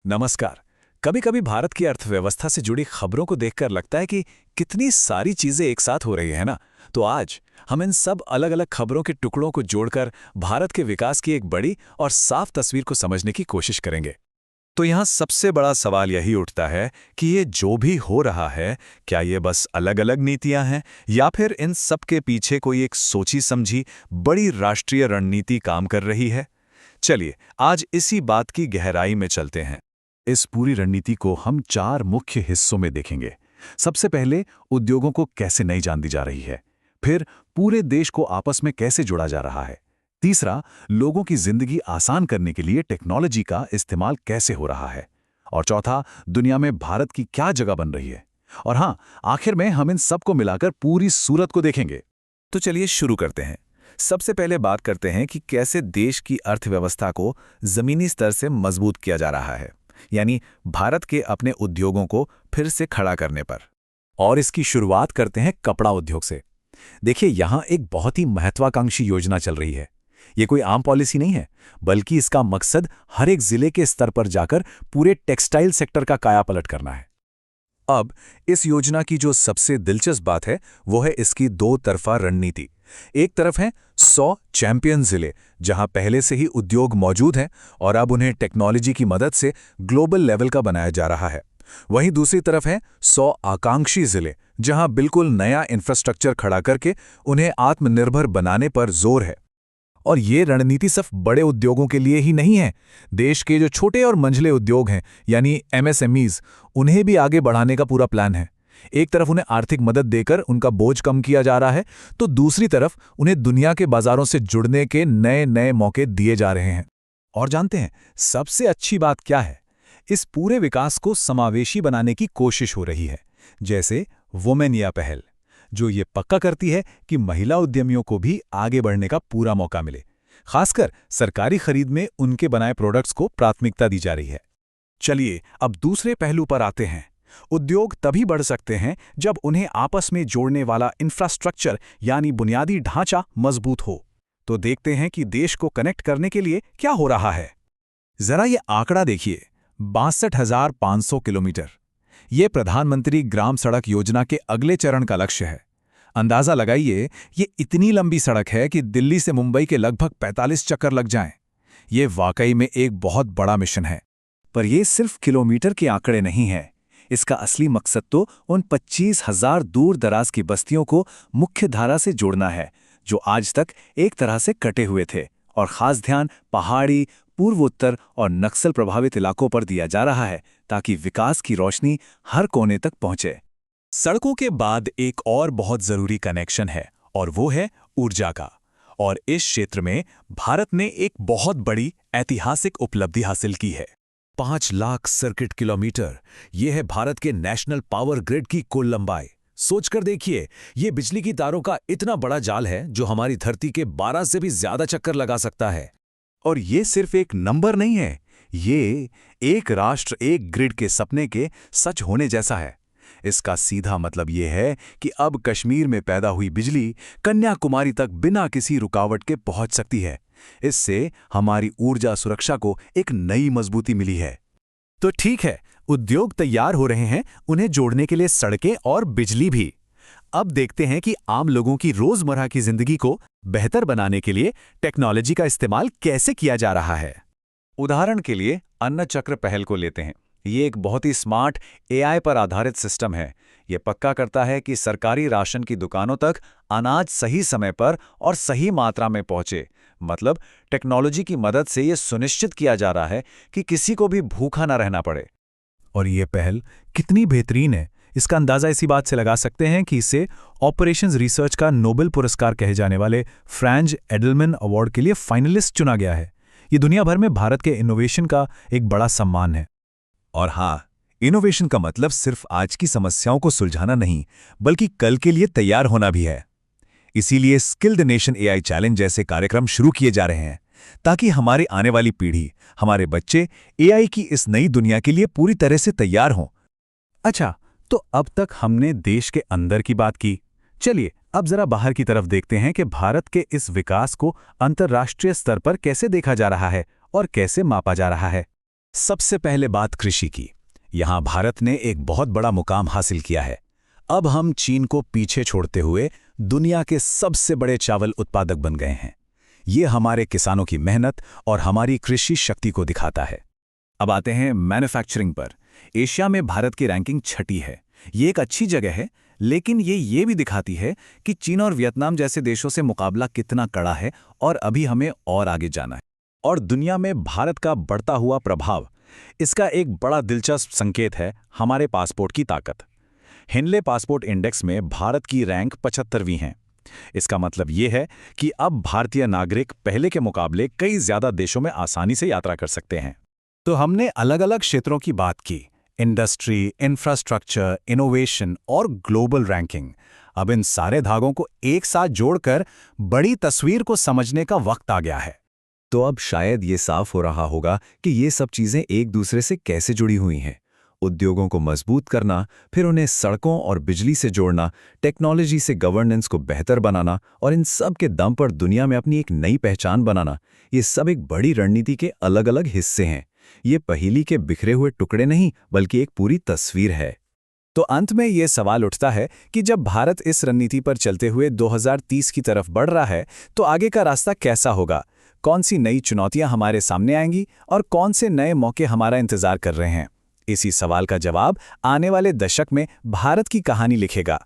नमस्कार। कभी कभी भारत की अर्थव्यवस्था से जुड़ी खबरों को देखकर लगता है कि कितनी सारी चीजें एक साथ हो रही है ना। तो आज हम इन सब अलग अलग खबरों के टुकड़ों को जोड़कर भारत के विकास की एक बड़ी और साफ तस्वीर को समझने की कोशिश करेंगे। तो यहाँ सबसे बड़ा सवाल यही उठता है कि ये जो भी हो रहा है, क्या ये बस अलग अलग नीतियां हैं या फिर इन सब के पीछे कोई एक सोची समझी बड़ी राष्ट्रीय रणनीति काम कर रही है। चलिए आज इसी बात की गहराई में चलते हैं। इस पूरी रणनीति को हम 4 मुख्य हिस्सों में देखेंगे। सबसे पहले उद्योगों को कैसे नई जान दी जा रही है, फिर पूरे देश को आपस में कैसे जोड़ा जा रहा है, तीसरा लोगों की जिंदगी आसान करने के लिए टेक्नोलॉजी का इस्तेमाल कैसे हो रहा है, और चौथा दुनिया में भारत की क्या जगह बन रही है। और हाँ, आखिर में हम इन सब को मिलाकर पूरी सूरत को देखेंगे। तो चलिए शुरू करते हैं। सबसे पहले बात करते हैं कि कैसे देश की अर्थव्यवस्था को जमीनी स्तर से मजबूत किया जा रहा है, यानी भारत के अपने उद्योगों को फिर से खड़ा करने पर। और इसकी शुरुआत करते हैं कपड़ा उद्योग से। देखिए, यहाँ एक बहुत ही महत्वाकांक्षी योजना चल रही है। ये कोई आम पॉलिसी नहीं है, बल्कि इसका मकसद हर एक जिले के स्तर पर जाकर पूरे टेक्सटाइल सेक्टर का कायापलट करना है। अब इस योजना की जो सबसे दिलचस्प बात है वो है इसकी दो तरफा रणनीति। एक तरफ है 100 चैंपियन जिले, जहां पहले से ही उद्योग मौजूद हैं और अब उन्हें टेक्नोलॉजी की मदद से ग्लोबल लेवल का बनाया जा रहा है। वहीं दूसरी तरफ है 100 आकांक्षी जिले, जहां बिल्कुल नया इंफ्रास्ट्रक्चर खड़ा करके उन्हें आत्मनिर्भर बनाने पर जोर है। और ये रणनीति सिर्फ बड़े उद्योगों के लिए ही नहीं है। देश के जो छोटे और मंझले उद्योग हैं, यानी एमएसएमईज, उन्हें भी आगे बढ़ाने का पूरा प्लान है। एक तरफ उन्हें आर्थिक मदद देकर उनका बोझ कम किया जा रहा है, तो दूसरी तरफ उन्हें दुनिया के बाजारों से जुड़ने के नए नए मौके दिए जा रहे हैं। और जानते हैं सबसे अच्छी बात क्या है? इस पूरे विकास को समावेशी बनाने की कोशिश हो रही है, जैसे वुमेन या पहल, जो ये पक्का करती है कि महिला उद्यमियों को भी आगे बढ़ने का पूरा मौका मिले। खासकर सरकारी खरीद में उनके बनाए प्रोडक्ट्स को प्राथमिकता दी जा रही है। चलिए अब दूसरे पहलू पर आते हैं। उद्योग तभी बढ़ सकते हैं जब उन्हें आपस में जोड़ने वाला इंफ्रास्ट्रक्चर यानी बुनियादी ढांचा मजबूत हो। तो देखते हैं कि देश को कनेक्ट करने के लिए क्या हो रहा है। जरा ये आंकड़ा देखिए, 62,500 किलोमीटर। ये प्रधानमंत्री ग्राम सड़क योजना के अगले चरण का लक्ष्य है। अंदाजा लगाइए, ये इतनी लंबी सड़क है कि दिल्ली से मुंबई के लगभग 45 चक्कर लग जाएं। ये वाकई में एक बहुत बड़ा मिशन है। पर ये सिर्फ किलोमीटर के आंकड़े नहीं हैं। इसका असली मकसद तो उन 25,000 दूर दराज की बस्तियों को मुख्य धारा से जोड़ना है, जो आज तक एक तरह से कटे हुए थे। और खास ध्यान पहाड़ी, पूर्वोत्तर और नक्सल प्रभावित इलाकों पर दिया जा रहा है, ताकि विकास की रोशनी हर कोने तक पहुंचे। सड़कों के बाद एक और बहुत जरूरी कनेक्शन है, और वो है ऊर्जा का। और इस क्षेत्र में भारत ने एक बहुत बड़ी ऐतिहासिक उपलब्धि हासिल की है। 5 लाख सर्किट किलोमीटर, ये है भारत के नेशनल पावर ग्रिड की कुल लंबाई। सोचकर देखिए, ये बिजली की तारों का इतना बड़ा जाल है जो हमारी धरती के 12 से भी ज्यादा चक्कर लगा सकता है। और ये सिर्फ एक नंबर नहीं है, ये एक राष्ट्र एक ग्रिड के सपने के सच होने जैसा है। इसका सीधा मतलब ये है कि अब कश्मीर में पैदा हुई बिजली कन्याकुमारी तक बिना किसी रुकावट के पहुंच सकती है। इससे हमारी ऊर्जा सुरक्षा को एक नई मजबूती मिली है। तो ठीक है, उद्योग तैयार हो रहे हैं, उन्हें जोड़ने के लिए सड़कें और बिजली भी। अब देखते हैं कि आम लोगों की रोजमर्रा की जिंदगी को बेहतर बनाने के लिए टेक्नोलॉजी का इस्तेमाल कैसे किया जा रहा है। उदाहरण के लिए अन्न चक्र पहल को लेते हैं। ये एक बहुत ही स्मार्ट एआई पर आधारित सिस्टम है। ये पक्का करता है कि सरकारी राशन की दुकानों तक अनाज सही समय पर और सही मात्रा में पहुंचे। मतलब टेक्नोलॉजी की मदद से ये सुनिश्चित किया जा रहा है कि किसी को भी भूखा ना रहना पड़े। और ये पहल कितनी बेहतरीन है, इसका अंदाजा इसी बात से लगा सकते हैं कि इसे ऑपरेशंस रिसर्च का नोबेल पुरस्कार कहे जाने वाले फ्रैंज एडलमैन अवार्ड के लिए फाइनलिस्ट चुना गया है। ये दुनिया भर में भारत के इनोवेशन का एक बड़ा सम्मान है। और हाँ, इनोवेशन का मतलब सिर्फ आज की समस्याओं को सुलझाना नहीं, बल्कि कल के लिए तैयार होना भी है। इसीलिए skill the nation AI challenge जैसे कार्यक्रम शुरू किए जा रहे हैं, ताकि हमारी आने वाली पीढ़ी, हमारे बच्चे एआई की इस नई दुनिया के लिए पूरी तरह से तैयार हों। अच्छा, तो अब तक हमने देश के अंदर की बात की। चलिए अब जरा बाहर की तरफ देखते हैं कि भारत के इस विकास को अंतर्राष्ट्रीय स्तर पर कैसे देखा जा रहा है और कैसे मापा जा रहा है। सबसे पहले बात कृषि की। यहाँ भारत ने एक बहुत बड़ा मुकाम हासिल किया है। अब हम चीन को पीछे छोड़ते हुए दुनिया के सबसे बड़े चावल उत्पादक बन गए हैं। ये हमारे किसानों की मेहनत और हमारी कृषि शक्ति को दिखाता है। अब आते हैं मैन्युफैक्चरिंग पर। एशिया में भारत की रैंकिंग 6ठी है। ये एक अच्छी जगह है, लेकिन ये भी दिखाती है कि चीन और वियतनाम जैसे देशों से मुकाबला कितना कड़ा है और अभी हमें और आगे जाना है। और दुनिया में भारत का बढ़ता हुआ प्रभाव, इसका एक बड़ा दिलचस्प संकेत है हमारे पासपोर्ट की ताकत। हिनले पासपोर्ट इंडेक्स में भारत की रैंक 75वीं है। इसका मतलब ये है कि अब भारतीय नागरिक पहले के मुकाबले कई ज्यादा देशों में आसानी से यात्रा कर सकते हैं। तो हमने अलग अलग क्षेत्रों की बात की, इंडस्ट्री, इंफ्रास्ट्रक्चर, इनोवेशन और ग्लोबल रैंकिंग। अब इन सारे धागों को एक साथ जोड़कर बड़ी तस्वीर को समझने का वक्त आ गया है। तो अब शायद ये साफ हो रहा होगा कि ये सब चीजें एक दूसरे से कैसे जुड़ी हुई हैं। उद्योगों को मजबूत करना, फिर उन्हें सड़कों और बिजली से जोड़ना, टेक्नोलॉजी से गवर्नेंस को बेहतर बनाना और इन सब के दम पर दुनिया में अपनी एक नई पहचान बनाना, ये सब एक बड़ी रणनीति के अलग अलग हिस्से हैं। ये पहेली के बिखरे हुए टुकड़े नहीं, बल्कि एक पूरी तस्वीर है। तो अंत में ये सवाल उठता है कि जब भारत इस रणनीति पर चलते हुए 2030 की तरफ बढ़ रहा है, तो आगे का रास्ता कैसा होगा? कौन सी नई चुनौतियां हमारे सामने आएंगी और कौन से नए मौके हमारा इंतजार कर रहे हैं? इसी सवाल का जवाब आने वाले दशक में भारत की कहानी लिखेगा।